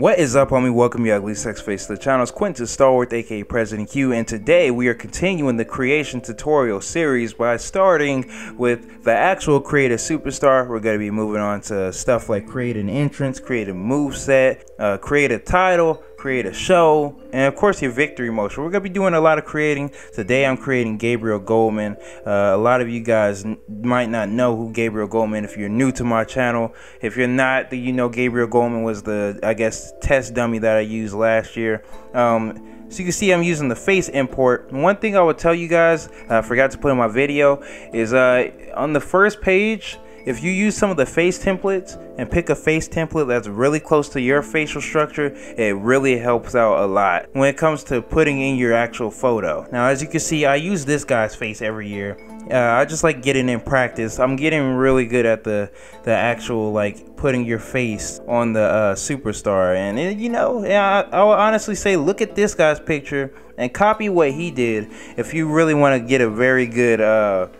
What is up, homie? Welcome, you ugly sex face, to the channel. It's Quinn to Stalwart, aka Presidentq, and today we are continuing the creation tutorial series by starting with the actual create a superstar. We're going to be moving on to stuff like create an entrance, create a moveset, create a title, create a show, and of course your victory motion. We're gonna be doing a lot of creating. Today I'm creating Gabriel Goldman. A lot of you guys might not know who Gabriel Goldman if you're new to my channel. If you're not, you know Gabriel Goldman was the, I guess, test dummy that I used last year. So you can see I'm using the face import. One thing I would tell you guys, I forgot to put in my video, is on the first page, if you use some of the face templates and pick a face template that's really close to your facial structure, it really helps out a lot when it comes to putting in your actual photo. Now, as you can see, I use this guy's face every year. I just like getting in practice. I'm getting really good at the actual, like, putting your face on the superstar. And you know, I will honestly say, look at this guy's picture and copy what he did if you really want to get a very good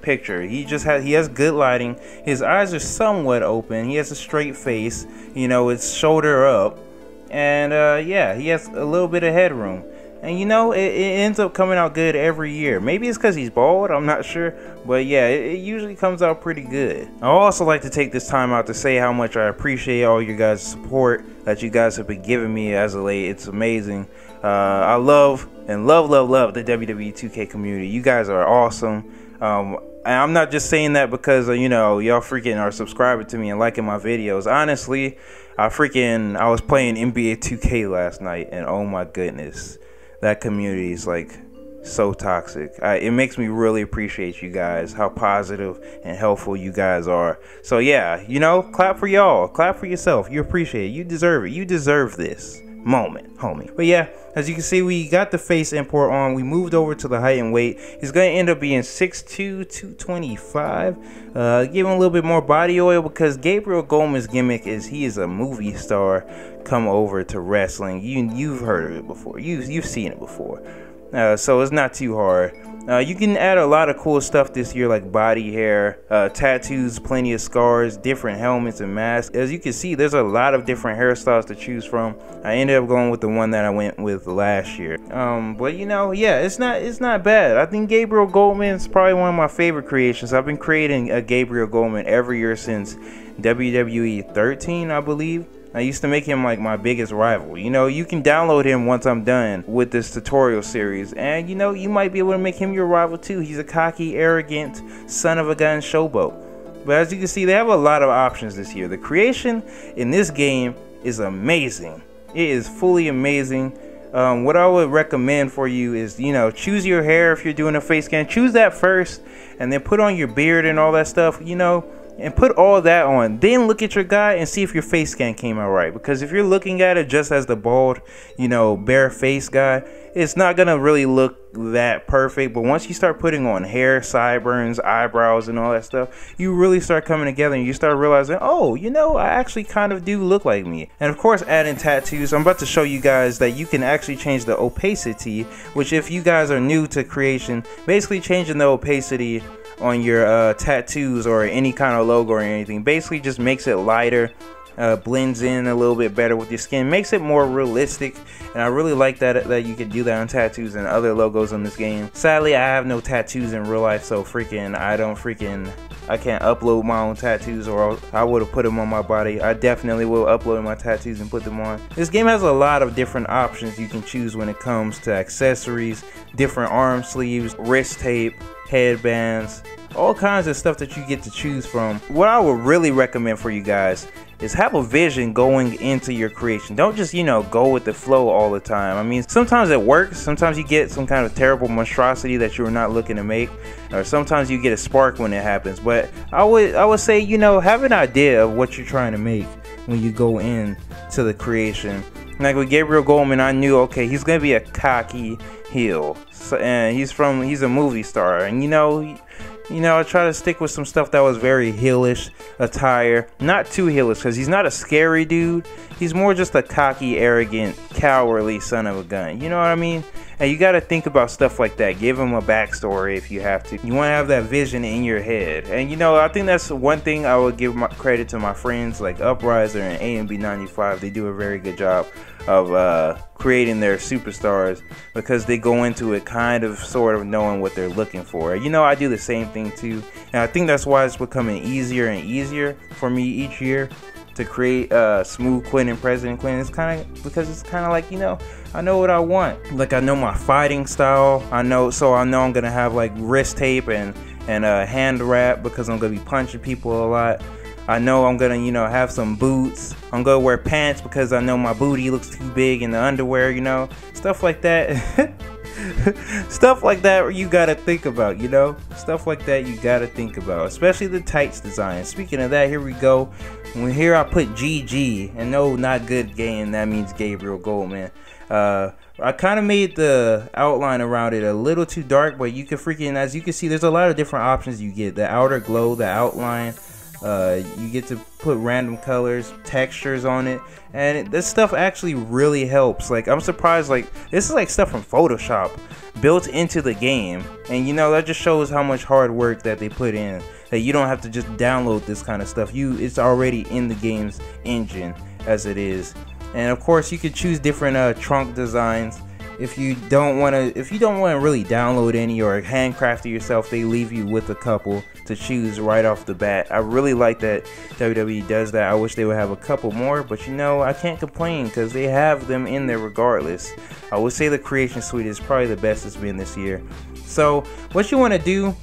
picture. He has good lighting. His eyes are somewhat open. He has a straight face, you know, it's shoulder up, and yeah, he has a little bit of headroom. And you know, it ends up coming out good every year. Maybe it's because he's bald, I'm not sure. But yeah, it usually comes out pretty good. I also like to take this time out to say how much I appreciate all you guys' support that you guys have been giving me as of late. It's amazing. I love the WWE 2K community. You guys are awesome. And I'm not just saying that because, you know, y'all freaking are subscribing to me and liking my videos. Honestly, I was playing NBA 2K last night, and oh my goodness, that community is like so toxic. It makes me really appreciate you guys, how positive and helpful you guys are. So yeah, you know, clap for y'all, clap for yourself. You appreciate it, you deserve it, you deserve this moment, homie. But yeah, as you can see, we got the face import on. We moved over to the height and weight. He's gonna end up being 6'2", 225. Give him a little bit more body oil because Gabriel Goldman's gimmick is he is a movie star come over to wrestling. You've heard of it before. You've seen it before. So it's not too hard. You can add a lot of cool stuff this year, like body hair, tattoos, plenty of scars, different helmets and masks. As you can see, there's a lot of different hairstyles to choose from. I ended up going with the one that I went with last year. But you know, yeah, it's not bad. I think Gabriel Goldman is probably one of my favorite creations. I've been creating a Gabriel Goldman every year since WWE 13, I believe. I used to make him like my biggest rival. You know, you can download him once I'm done with this tutorial series, and you know, you might be able to make him your rival too. He's a cocky, arrogant son of a gun showboat. But as you can see, they have a lot of options this year. The creation in this game is amazing. It is fully amazing. What I would recommend for you is, you know, choose your hair. If you're doing a face scan, choose that first, and then put on your beard and all that stuff, you know, and put all that on. Then look at your guy and see if your face scan came out right. Because if you're looking at it just as the bald, you know, bare face guy, it's not gonna really look that perfect. But once you start putting on hair, sideburns, eyebrows, and all that stuff, you really start coming together and you start realizing, oh, you know, I actually kind of do look like me. And of course, adding tattoos. I'm about to show you guys that you can actually change the opacity, which, if you guys are new to creation, basically changing the opacity on your tattoos or any kind of logo or anything basically just makes it lighter, blends in a little bit better with your skin, makes it more realistic. And I really like that you can do that on tattoos and other logos in this game. Sadly, I have no tattoos in real life, so I can't upload my own tattoos, or I would have put them on my body. I definitely will upload my tattoos and put them on. This game has a lot of different options you can choose when it comes to accessories, different arm sleeves, wrist tape, headbands, all kinds of stuff that you get to choose from. What I would really recommend for you guys is have a vision going into your creation. Don't just, you know, go with the flow all the time. I mean, sometimes it works. Sometimes you get some kind of terrible monstrosity that you were not looking to make, or sometimes you get a spark when it happens. But I would say, you know, have an idea of what you're trying to make when you go into the creation. Like with Gabriel Goldman, I knew, okay, he's gonna be a cocky heel. So, and he's a movie star, and I try to stick with some stuff that was very heelish attire. Not too heelish, because he's not a scary dude. He's more just a cocky, arrogant, cowardly son of a gun. You know what I mean? And you got to think about stuff like that. Give him a backstory if you have to. You want to have that vision in your head. And I think that's one thing I would give credit to my friends like Upriser and AMB95. They do a very good job of creating their superstars, because they go into it kind of sort of knowing what they're looking for. I do the same thing too, and I think that's why it's becoming easier and easier for me each year to create smooth Quinn and President Quinn. It's kind of because it's kind of like, I know what I want. Like, I know my fighting style. I know I'm gonna have like wrist tape and hand wrap, because I'm gonna be punching people a lot. I know I'm gonna, have some boots. I'm gonna wear pants because I know my booty looks too big in the underwear, stuff like that. Stuff like that you gotta think about, stuff like that you gotta think about, especially the tights design. Speaking of that, here we go. Here I put GG, and no, not good game, that means Gabriel Goldman. I kind of made the outline around it a little too dark, but you can as you can see, there's a lot of different options you get. The outer glow, the outline, you get to put random colors, textures on it, and this stuff actually really helps. Like, I'm surprised, like, this is like stuff from Photoshop built into the game, and that just shows how much hard work that they put in, that you don't have to just download this kind of stuff. It's already in the game's engine as it is. And of course, you could choose different trunk designs. If you don't want to really download any or handcraft it yourself, they leave you with a couple to choose right off the bat. I really like that WWE does that. I wish they would have a couple more, but I can't complain because they have them in there regardless. I would say the Creation Suite is probably the best it's been this year. So what you want to do,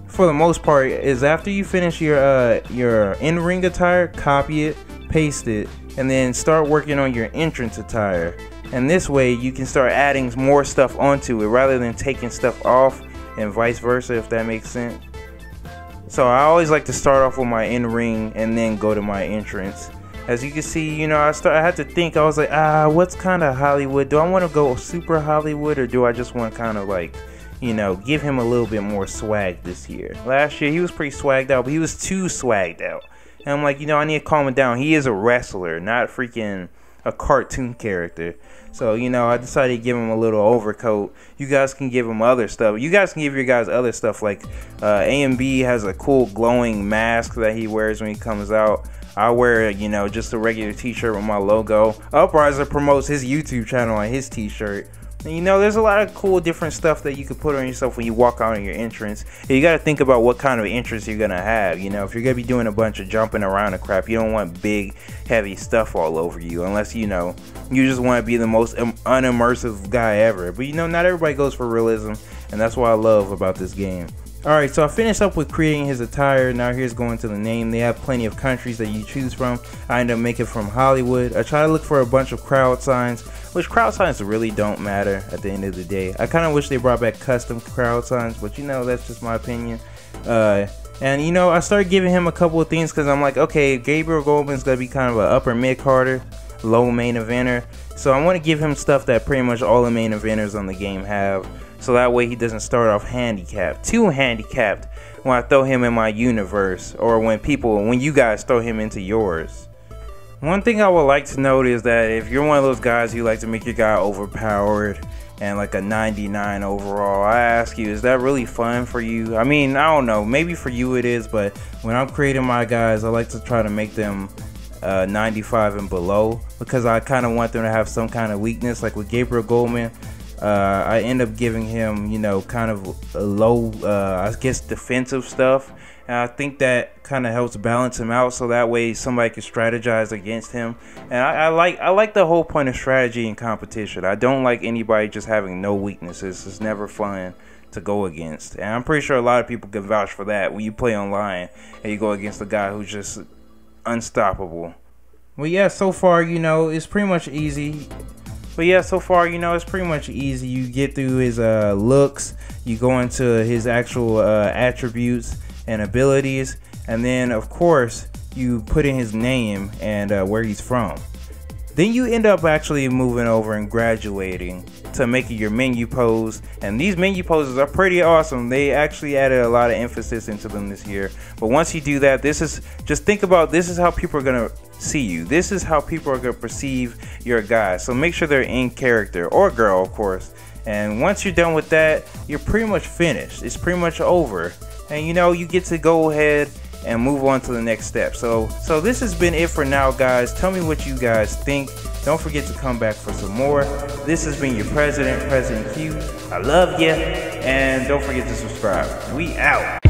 for the most part, is after you finish your in-ring attire, copy it, paste it, and then start working on your entrance attire. And this way you can start adding more stuff onto it rather than taking stuff off, and vice versa, if that makes sense. So I always like to start off with my in-ring and then go to my entrance. As you can see, I had to think. I was like, what's kind of Hollywood? Do I want to go super Hollywood, or do I just want to kind of like, give him a little bit more swag this year? Last year he was pretty swagged out, but he was too swagged out. And I'm like, I need to calm him down. He is a wrestler, not freaking a cartoon character. So, I decided to give him a little overcoat. You guys can give him other stuff. You guys can give your guys other stuff, like AMB has a cool glowing mask that he wears when he comes out. I wear, just a regular t-shirt with my logo. Upriser promotes his YouTube channel on his t-shirt. And, there's a lot of cool different stuff that you can put on yourself when you walk out on your entrance. And you got to think about what kind of entrance you're going to have. If you're going to be doing a bunch of jumping around and crap, you don't want big, heavy stuff all over you. Unless, you just want to be the most unimmersive guy ever. But, not everybody goes for realism. And that's what I love about this game. Alright, so I finished up with creating his attire. Now here's going to the name. They have plenty of countries that you choose from. I ended up making from Hollywood. I try to look for a bunch of crowd signs, which crowd signs really don't matter at the end of the day. I kind of wish they brought back custom crowd signs, but that's just my opinion. And I started giving him a couple of things because I'm like, okay, Gabriel Goldman's gonna be kind of an upper mid-carder, low main eventer. So I want to give him stuff that pretty much all the main eventers on the game have. So that way he doesn't start off too handicapped when I throw him in my universe, or when you guys throw him into yours. One thing I would like to note is that if you're one of those guys who like to make your guy overpowered and like a 99 overall, I ask you, is that really fun for you? I mean, I don't know, maybe for you it is, but when I'm creating my guys, I like to try to make them 95 and below, because I kind of want them to have some kind of weakness. Like with Gabriel Goldman, I end up giving him, kind of a low, I guess, defensive stuff. And I think that kind of helps balance him out, so that way somebody can strategize against him. And I like the whole point of strategy and competition. I don't like anybody just having no weaknesses. It's never fun to go against. And I'm pretty sure a lot of people can vouch for that when you play online and you go against a guy who's just unstoppable. Well, yeah, so far, it's pretty much easy. You get through his looks, you go into his actual attributes and abilities, and then of course you put in his name and where he's from. Then you end up actually moving over and graduating to making your menu pose. And these menu poses are pretty awesome. They actually added a lot of emphasis into them this year. But once you do that, just think about, this is how people are gonna see you. This is how people are gonna perceive your guy. So make sure they're in character, or girl, of course. And once you're done with that, you're pretty much finished. It's pretty much over. And you get to go ahead and move on to the next step. So this has been it for now, guys. Tell me what you guys think. Don't forget to come back for some more. This has been your Presidentq. I love ya, and don't forget to subscribe. We out.